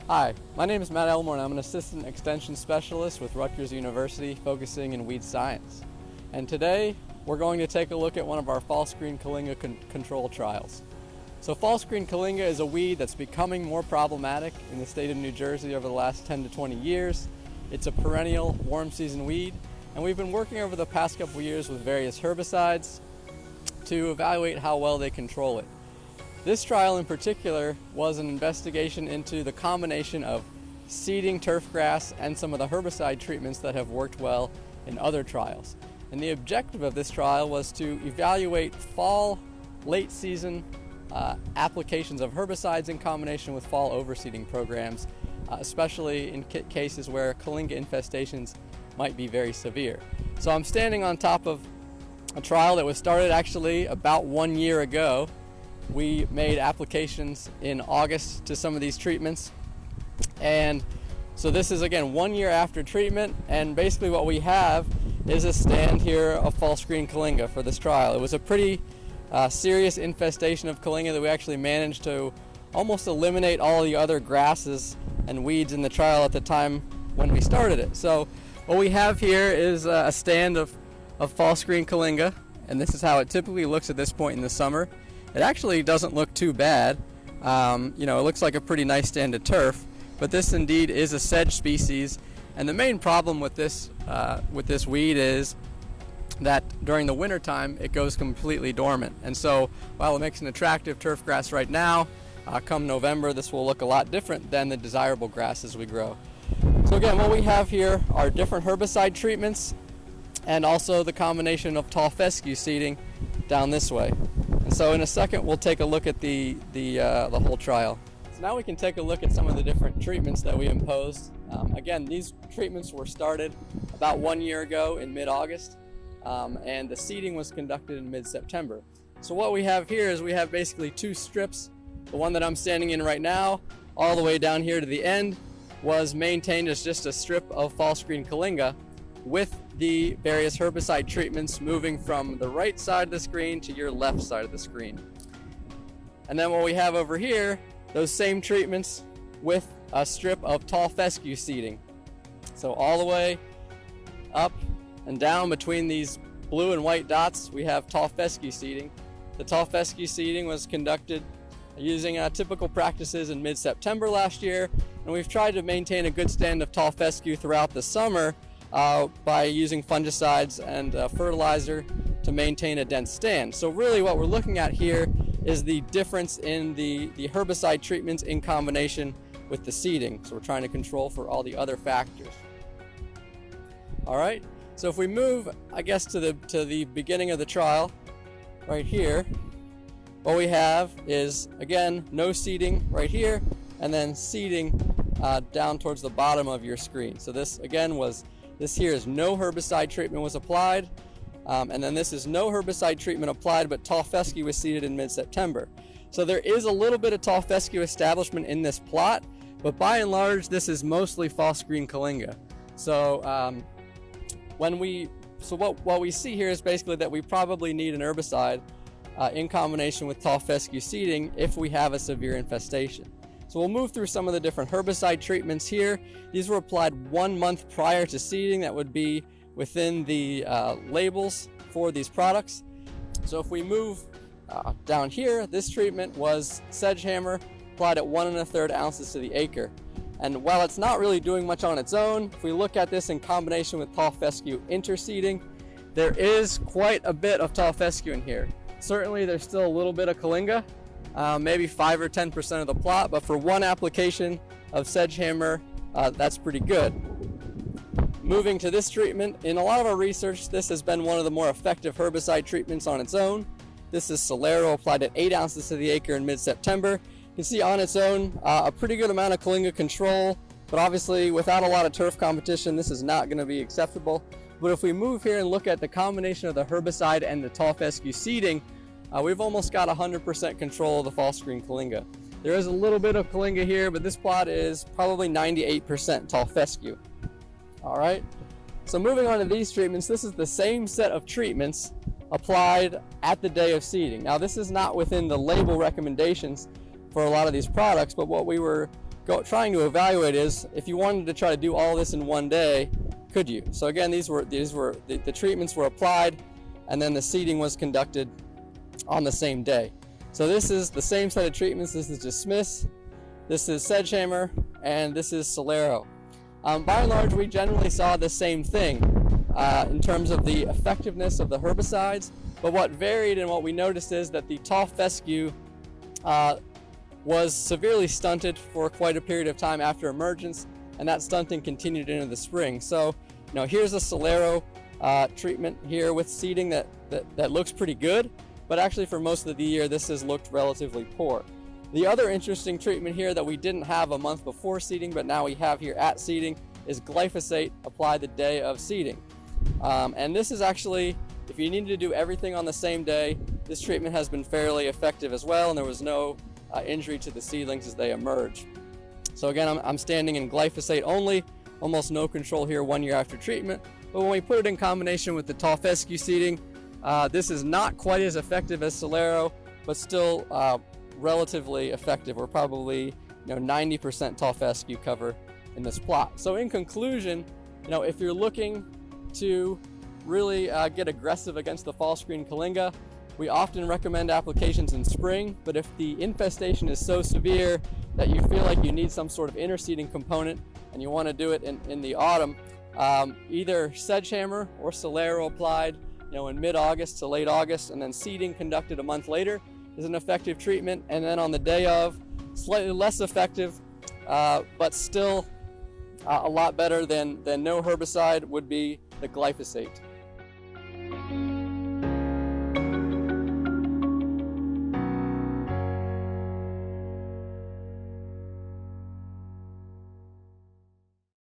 Hi, my name is Matt Elmore and I'm an Assistant Extension Specialist with Rutgers University focusing in weed science. And today we're going to take a look at one of our fall screen Kyllinga control trials. So fall screen Kyllinga is a weed that's becoming more problematic in the state of New Jersey over the last 10 to 20 years. It's a perennial warm season weed, and we've been working over the past couple years with various herbicides to evaluate how well they control it. This trial in particular was an investigation into the combination of seeding turfgrass and some of the herbicide treatments that have worked well in other trials. And the objective of this trial was to evaluate fall, late season applications of herbicides in combination with fall overseeding programs, especially in cases where Kyllinga infestations might be very severe. So I'm standing on top of a trial that was started actually about 1 year ago. We made applications in August to some of these treatments, and so this is again 1 year after treatment, and basically what we have is a stand here of fall screen Kyllinga for this trial. It was a pretty serious infestation of Kyllinga that we actually managed to almost eliminate all the other grasses and weeds in the trial at the time when we started it. So what we have here is a stand of fall screen Kyllinga, and this is how it typically looks at this point in the summer. It actually doesn't look too bad. It looks like a pretty nice stand of turf, but this indeed is a sedge species. And the main problem with this weed is that during the winter time it goes completely dormant. And so while it makes an attractive turf grass right now, come November this will look a lot different than the desirable grasses we grow. So again, what we have here are different herbicide treatments and also the combination of tall fescue seeding down this way. So in a second we'll take a look at the whole trial. So now we can take a look at some of the different treatments that we imposed. Again, these treatments were started about 1 year ago in mid-August, and the seeding was conducted in mid-September. So what we have here is we have basically two strips. The one that I'm standing in right now, all the way down here to the end, was maintained as just a strip of fall screen Kyllinga with the various herbicide treatments moving from the right side of the screen to your left side of the screen. And then what we have over here, those same treatments with a strip of tall fescue seeding. So all the way up and down between these blue and white dots, we have tall fescue seeding. The tall fescue seeding was conducted using typical practices in mid-September last year, and we've tried to maintain a good stand of tall fescue throughout the summer by using fungicides and fertilizer to maintain a dense stand. So really what we're looking at here is the difference in the herbicide treatments in combination with the seeding. So we're trying to control for all the other factors. All right, so if we move, I guess, to the beginning of the trial, right here, what we have is, again, no seeding right here, and then seeding down towards the bottom of your screen. So this, again, this here is no herbicide treatment was applied, and then this is no herbicide treatment applied, but tall fescue was seeded in mid-September. So there is a little bit of tall fescue establishment in this plot, but by and large, this is mostly fall screen Kyllinga. So what we see here is basically that we probably need an herbicide in combination with tall fescue seeding if we have a severe infestation. So we'll move through some of the different herbicide treatments here. These were applied 1 month prior to seeding. That would be within the labels for these products. So if we move down here, this treatment was sedgehammer applied at 1 1/3 ounces to the acre. And while it's not really doing much on its own, if we look at this in combination with tall fescue interseeding, there is quite a bit of tall fescue in here. Certainly there's still a little bit of Kyllinga, maybe 5 or 10% of the plot, but for one application of sedgehammer, that's pretty good. Moving to this treatment, in a lot of our research, this has been one of the more effective herbicide treatments on its own. This is Solero applied at 8 ounces to the acre in mid-September. You can see on its own a pretty good amount of Kyllinga control, but obviously without a lot of turf competition, this is not going to be acceptable. But if we move here and look at the combination of the herbicide and the tall fescue seeding, we've almost got 100% control of the fall screen Kyllinga. There is a little bit of Kyllinga here, but this plot is probably 98% tall fescue. All right, so moving on to these treatments, this is the same set of treatments applied at the day of seeding. Now, this is not within the label recommendations for a lot of these products, but what we were trying to evaluate is if you wanted to try to do all this in one day, could you? So again, the treatments were applied, and then the seeding was conducted on the same day. So this is the same set of treatments. This is Dismiss, this is Sedgehammer, and this is Solero. By and large, we generally saw the same thing in terms of the effectiveness of the herbicides, but what varied and what we noticed is that the tall fescue was severely stunted for quite a period of time after emergence, and that stunting continued into the spring. So, here's a Solero treatment here with seeding that looks pretty good, but actually for most of the year this has looked relatively poor. The other interesting treatment here that we didn't have a month before seeding, but now we have here at seeding, is glyphosate applied the day of seeding. And this is actually, if you need to do everything on the same day, this treatment has been fairly effective as well, and there was no injury to the seedlings as they emerge. So again, I'm standing in glyphosate only, almost no control here 1 year after treatment, but when we put it in combination with the tall fescue seeding, this is not quite as effective as Solero, but still relatively effective. We're probably 90% tall fescue cover in this plot. So in conclusion, if you're looking to really get aggressive against the fall screen Kyllinga, we often recommend applications in spring, but if the infestation is so severe that you feel like you need some sort of interseeding component and you want to do it in the autumn, either Sedgehammer or Solero applied in mid-August to late August, and then seeding conducted a month later is an effective treatment. And then on the day of, slightly less effective, but still a lot better than no herbicide, would be the glyphosate.